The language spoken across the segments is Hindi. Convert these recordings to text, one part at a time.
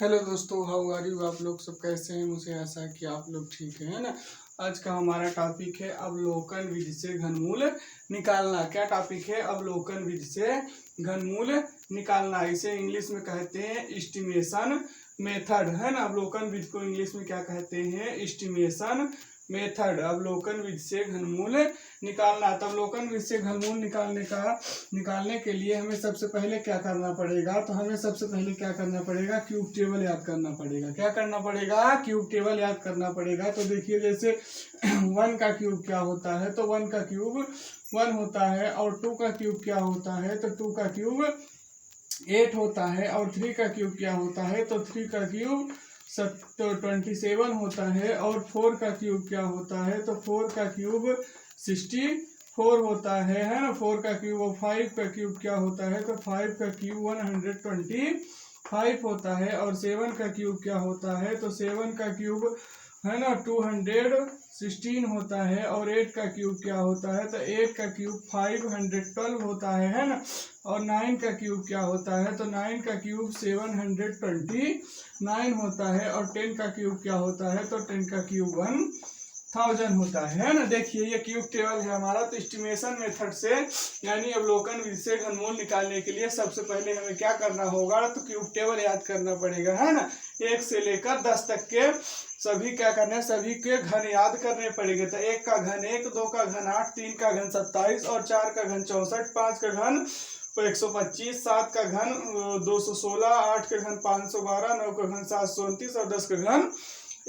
हेलो दोस्तों, हाउ आर यू। आप लोग सब कैसे हैं? मुझे आशा है कि आप लोग ठीक है ना। आज का हमारा टॉपिक है अवलोकन विधि से घनमूल निकालना। क्या टॉपिक है? अवलोकन विधि से घनमूल निकालना। इसे इंग्लिश में कहते हैं एस्टिमेशन मेथड, है ना। अवलोकन विधि को इंग्लिश में क्या कहते हैं? Estimation method. अवलोकन विधि से घनमूल निकालना। तो अवलोकन विधि से घनमूल निकालने के लिए हमें सबसे पहले क्या करना पड़ेगा? तो हमें सबसे पहले क्या करना पड़ेगा? क्यूब टेबल याद करना पड़ेगा। क्या करना पड़ेगा? क्यूब टेबल याद करना पड़ेगा। तो देखिए, जैसे 1 का क्यूब क्या होता है? तो 1 का क्यूब 1 होता है। और 2 का क्यूब क्या होता है? तो 2 का क्यूब 8 होता है। और 3 का क्यूब क्या होता है? तो 3 का क्यूब 27 होता है। और 4 का क्यूब क्या होता है? तो 4 का क्यूब 64 होता है ना। 4 का क्यूब। और 5 का क्यूब क्या होता है? तो 5 का क्यूब 125 होता है। और 7 का क्यूब क्या होता है? तो 7 का क्यूब है ना 216 होता है। और 8 का क्यूब क्या होता है? तो 8 का क्यूब 512 होता है ना। और 9 का क्यूब क्या होता है? तो 9 का क्यूब 729 होता है। और 10 का क्यूब क्या होता है? तो 10 का क्यूब 1000 होता है ना। देखिए, ये क्यूब टेबल है हमारा। तो एस्टिमेशन मेथड से यानी अवलोकन विधि से घनमूल निकालने के लिए सबसे पहले हमें क्या करना होगा? तो क्यूब टेबल याद करना पड़ेगा, है ना। 1 से लेकर 10 तक के सभी क्या करना है? सभी के घन याद करने पड़ेंगे। तो 1 का घन 1, 2 का घन 8, 3 का घन 27, और 4 का घन 64, 5 का घन 125, 7 का घन 216, 8 का घन 512, 9 का घन 729 और 10 का घन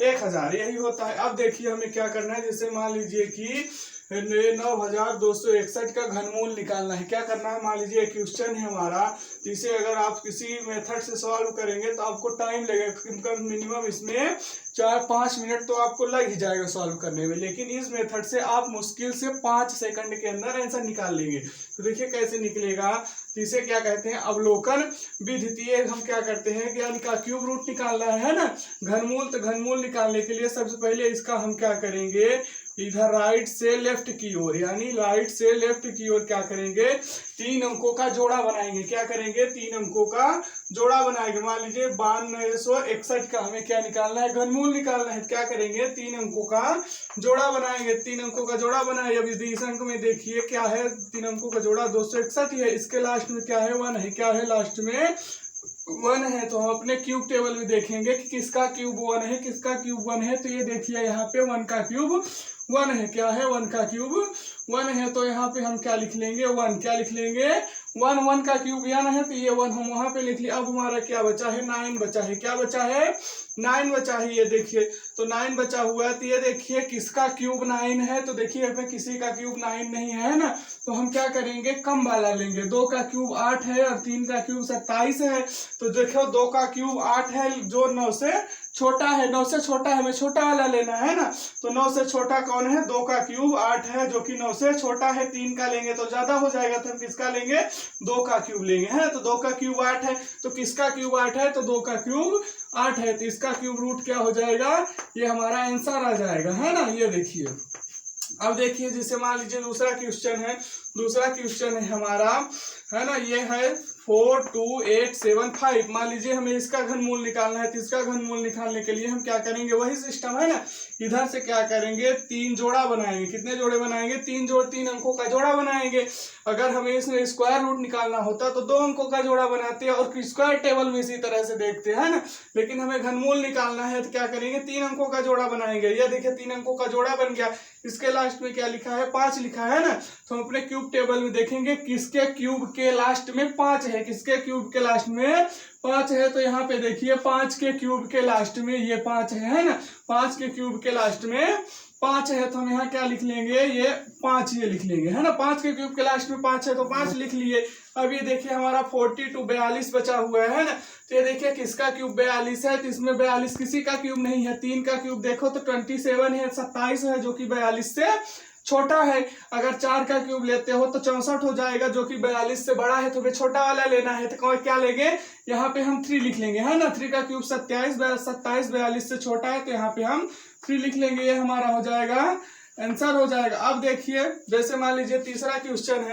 1000। यही होता है। अब देखिए, हमें क्या करना है। जैसे मान लीजिए कि 9261 का घनमूल निकालना है। क्या करना है? मान लीजिए क्वेश्चन है हमारा। इसे अगर आप किसी मेथड से सॉल्व करेंगे तो आपको टाइम लगेगा। मिनिमम इसमें 4-5 मिनट तो आपको लग ही जाएगा सॉल्व करने में। लेकिन इस मेथड से आप मुश्किल से 5 सेकंड के अंदर आंसर निकाल लेंगे। तो देखिए कैसे निकलेगा। तो इसे क्या कहते हैं? अवलोकन विधि। हम क्या करते हैं कि यानी का क्यूब रूट निकालना है ना घनमूल। तो घनमूल निकालने के लिए सबसे पहले इसका हम क्या करेंगे? इधर राइट से लेफ्ट की ओर, यानी राइट से लेफ्ट की ओर क्या करेंगे? 3 अंकों का जोड़ा बनाएंगे। क्या करेंगे? 3 अंकों का जोड़ा बनाएंगे। मान लीजिए 9261 का हमें क्या निकालना है? घनमूल निकालना है। क्या करेंगे? 3 अंकों का जोड़ा बनाएंगे। 3 अंकों का जोड़ा बनाए। अब इस अंक में देखिए क्या है? 3 अंकों का जोड़ा 261 ही है। इसके लास्ट में क्या है? 1 है। क्या है लास्ट में? 1 है। तो हम अपने क्यूब टेबल में देखेंगे कि किसका क्यूब 1 है, किसका क्यूब 1 है। तो ये देखिए यहाँ पे 1 का क्यूब 1 है। क्या है? 1 का क्यूब 1 है। तो यहाँ पे हम क्या लिख लेंगे? 1। क्या लिख लेंगे? 1 का क्यूब 1 है। तो ये 1 हम वहां पे लिख लिया। अब हमारा क्या बचा है? 9 बचा है। क्या बचा है? 9 बचा है। ये देखिए, तो 9 बचा हुआ है। तो ये देखिए किसका क्यूब 9 है? तो देखिए इसमें किसी का क्यूब 9 नहीं है ना। तो हम क्या करेंगे? कम वाला लेंगे। 2 का क्यूब 8 है और 3 का क्यूब 27 है। तो देखो 2 का क्यूब 8 है जो 9 से छोटा है। 9 से छोटा है, हमें छोटा वाला लेना है ना। तो 9 से छोटा कौन है? 2 का क्यूब 8 है जो कि 9 से छोटा है। 3 का लेंगे तो ज्यादा हो जाएगा। तो हम किसका लेंगे? 2 का क्यूब लेंगे, है। तो 2 का क्यूब 8 है। तो किसका क्यूब 8 है? तो 2 का क्यूब 8 है। तो इसका क्यूब रूट क्या हो जाएगा? ये हमारा आंसर आ जाएगा, है ना। ये देखिए, अब देखिए जैसे मान लीजिए दूसरा क्वेश्चन है। दूसरा क्वेश्चन है हमारा, है ना। ये है 42875। मान लीजिए हमें इसका घनमूल निकालना है। तो इसका घनमूल निकालने के लिए हम क्या करेंगे? वही सिस्टम है ना। इधर से क्या करेंगे? 3 जोड़ा बनाएंगे। कितने जोड़े बनाएंगे? 3 अंकों का जोड़ा बनाएंगे। अगर हमें इसमें स्क्वायर रूट निकालना होता तो 2 अंकों का जोड़ा बनाते हैं और स्क्वायर टेबल में इसी तरह से देखते हैं ना। लेकिन हमें घनमूल निकालना है तो क्या करेंगे? 3 अंकों का जोड़ा बनाएंगे। ये देखिए 3 अंकों का जोड़ा बन गया। इसके लास्ट में क्या लिखा है? 5 लिखा है ना। तो हम अपने क्यूब टेबल में देखेंगे किसके क्यूब के लास्ट में 5 है। किसके क्यूब के लास्ट में 5 है? तो यहाँ पे देखिए 5 के क्यूब के लास्ट में ये 5 है ना। 5 के क्यूब के लास्ट में 5 है। तो हम यहाँ क्या लिख लेंगे? ये 5 ये लिख लेंगे, है ना। 5 के क्यूब के लास्ट में 5 है तो 5 लिख लिए। अब ये देखिए हमारा 42 बचा हुआ है ना। तो ये देखिए किसका क्यूब 42 है? तो इसमें 42 किसी का क्यूब नहीं है। 3 का क्यूब देखो तो 27 है, 27 है जो कि 42 से छोटा है। अगर 4 का क्यूब लेते हो तो 64 हो जाएगा जो कि 42 से बड़ा है। तो हमें छोटा वाला लेना है। तो क्या लेंगे? यहाँ पे हम 3 लिख लेंगे, है ना। 3 का क्यूब 27, 42 से छोटा है। तो यहाँ पे हम 3 लिख लेंगे। ये हमारा हो जाएगा आंसर हो जाएगा। अब देखिए जैसे मान लीजिए तीसरा क्वेश्चन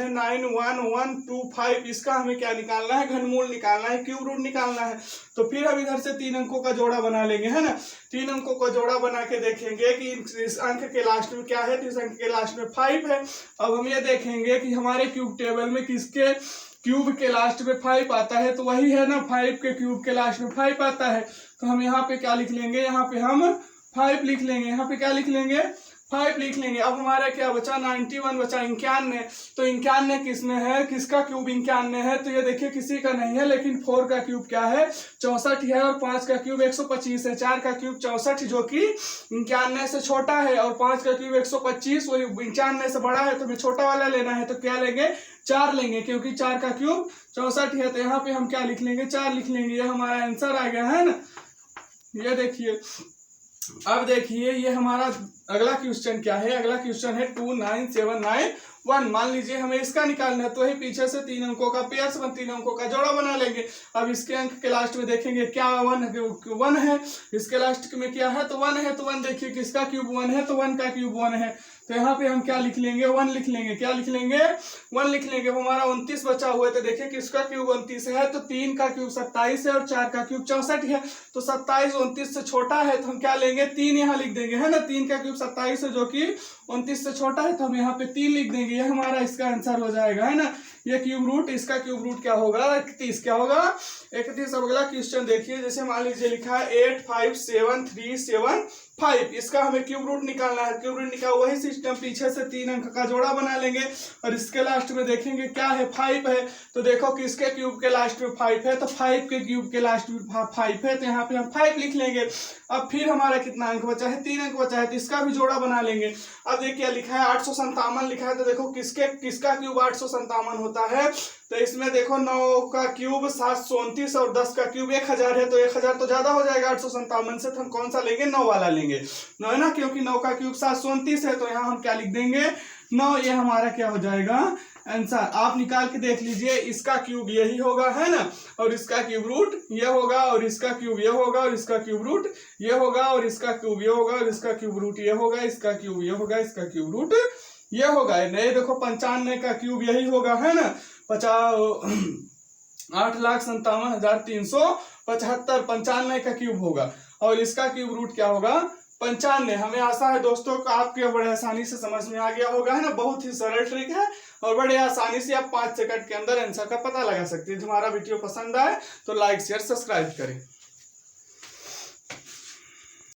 है 9 1 1 2 5, इसका हमें क्या निकालना है, घनमूल निकालना है, क्यूब रूट निकालना है। तो फिर हम इधर से 3 अंकों का जोड़ा बना लेंगे, है ना। 3 अंकों का जोड़ा बना के देखेंगे कि इस अंक के लास्ट में क्या है, तो इस अंक के लास्ट में 5 है। अब हम ये देखेंगे कि हमारे क्यूब टेबल में किसके क्यूब के लास्ट में 5 आता है, तो वही है ना, 5 के क्यूब के लास्ट में 5 आता है। तो हम यहाँ पे क्या लिख लेंगे, यहाँ पे हम 5 लिख लेंगे, यहाँ पे क्या लिख लेंगे, 5 लिख लेंगे। अब हमारा क्या बचा, 91 बचा, 91। तो 91 किसमें है, किसका क्यूब 91 है, तो ये देखिए किसी का नहीं है, लेकिन 4 का क्यूब क्या है, 64 है, और 5 का क्यूब 125 है। 4 का क्यूब 64 जो कि 91 से छोटा है, और 5 का क्यूब 125 वही 91 से बड़ा है, तो हमें छोटा वाला लेना है। तो क्या लेंगे, 4 लेंगे, क्योंकि 4 का क्यूब 64 है। तो यहाँ पे हम क्या लिख लेंगे, 4 लिख लेंगे। ये हमारा आंसर आ गया, है ना। ये देखिए, अब देखिए ये हमारा अगला क्वेश्चन क्या है, अगला क्वेश्चन है 2 9 7 9 1। मान लीजिए हमें इसका निकालना है, तो ही पीछे से 3 अंकों का पेयर से 3 अंकों का जोड़ा बना लेंगे। अब इसके अंक के लास्ट में देखेंगे क्या 1 है, इसके लास्ट में क्या है, तो 1 है। तो 1 देखिए किसका क्यूब 1 है, तो 1 का क्यूब 1 है। तो यहाँ पे हम क्या लिख लेंगे, 1 लिख लेंगे। क्या लिख लेंगे, 1 लिख लेंगे। अब हमारा 29 बचा हुआ है, तो देखिए किसका क्यूब 29 है, तो 3 का क्यूब 27 है, और 4 का क्यूब 64 है। तो 27 29 से छोटा है, तो हम क्या लेंगे, 3 यहाँ लिख देंगे, है ना। 3 का क्यूब 27 है, जो कि 29 से छोटा है, तो हम यहाँ पे 3 लिख देंगे। ये हमारा इसका आंसर हो जाएगा, है ना। ये क्यूब रूट, इसका क्यूब रूट क्या होगा, 31। क्या होगा, 31। अब अगला क्वेश्चन देखिए, जैसे मान लीजिए लिखा है 8 5 7 3 7 5, इसका हमें क्यूब रूट निकालना है। क्यूब रूट निकाल वही सिस्टम, पीछे से 3 अंक का जोड़ा बना लेंगे, और इसके लास्ट में देखेंगे क्या है, 5 है। तो देखो किसके क्यूब के लास्ट में 5 है, तो 5 के क्यूब के लास्ट में 5 है, तो यहाँ पे हम 5 लिख लेंगे। अब फिर हमारा कितना अंक बचा है, 3 अंक बचा है, तो इसका भी जोड़ा बना लेंगे। अब देखिए लिखा है 857 लिखा है, तो देखो किसका क्यूब 857 होता है, तो इसमें देखो 9 का क्यूब 729 और 10 का क्यूब 1000 है। तो 1000 तो ज्यादा हो जाएगा 857 से, तो हम कौन सा लेंगे, 9 वाला लेंगे, 9 है ना, क्योंकि 9 का क्यूब 729 है। तो यहाँ हम क्या लिख देंगे, 9। ये हमारा क्या हो जाएगा, आंसर। आप निकाल के देख लीजिए, इसका क्यूब यही होगा, है ना, और इसका क्यूब रूट ये होगा, और इसका क्यूब ये होगा, और इसका क्यूब रूट ये होगा, और इसका क्यूब ये होगा, और इसका क्यूब रूट ये होगा, इसका क्यूब ये होगा, इसका क्यूब रूट ये होगा। नहीं देखो 95 का क्यूब यही होगा, है ना, 8,57,375 95 का क्यूब होगा, और इसका क्यूब रूट क्या होगा, 95। हमें आशा है दोस्तों को आपके बड़े आसानी से समझ में आ गया होगा, है ना। बहुत ही सरल ट्रिक है, और बड़े आसानी से आप 5 सेकंड के अंदर आंसर का पता लगा सकते हैं। हमारा वीडियो पसंद आए तो लाइक शेयर सब्सक्राइब करें।